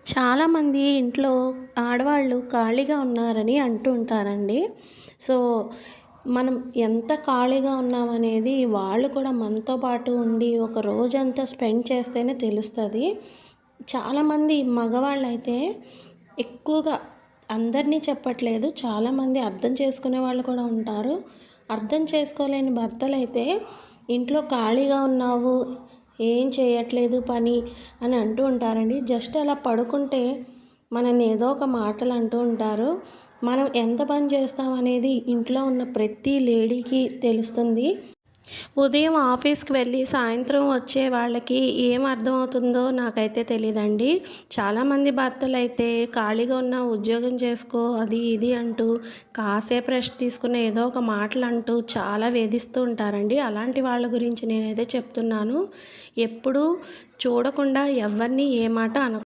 చాలామంది ఇంట్లో ఆడవాళ్ళు ఖాళీగా ఉన్నారని అంటూ ఉంటారండి. సో, మనం ఎంత ఖాళీగా ఉన్నామనేది వాళ్ళు కూడా మనతో పాటు ఉండి ఒక రోజంతా స్పెండ్ చేస్తేనే తెలుస్తది. చాలామంది మగవాళ్ళైతే ఎక్కువగా అందరినీ చెప్పట్లేదు. చాలామంది అర్థం చేసుకునే వాళ్ళు కూడా ఉంటారు. అర్థం చేసుకోలేని భర్తలైతే ఇంట్లో ఖాళీగా ఉన్నావు, ఏం చేయట్లేదు పని అని అంటూ ఉంటారండి. జస్ట్ అలా పడుకుంటే మనల్ని ఏదో ఒక మాటలు అంటూ ఉంటారు. మనం ఎంత పని చేస్తామనేది ఇంట్లో ఉన్న ప్రతి లేడీకి తెలుస్తుంది. ఉదయం ఆఫీస్‌కి వెళ్ళి సాయంత్రం వచ్చే వాళ్ళకి ఏం అర్థమవుతుందో నాకైతే తెలీదండి. చాలామంది భర్తలైతే ఖాళీగా ఉన్న ఉద్యోగం చేసుకో అది ఇది అంటూ కాసేపు రెస్ట్ తీసుకున్న ఏదో ఒక మాటలంటూ చాలా వేధిస్తూ ఉంటారండి. అలాంటి వాళ్ళ గురించి నేనైతే చెప్తున్నాను. ఎప్పుడూ చూడకుండా ఎవరిని ఏ మాట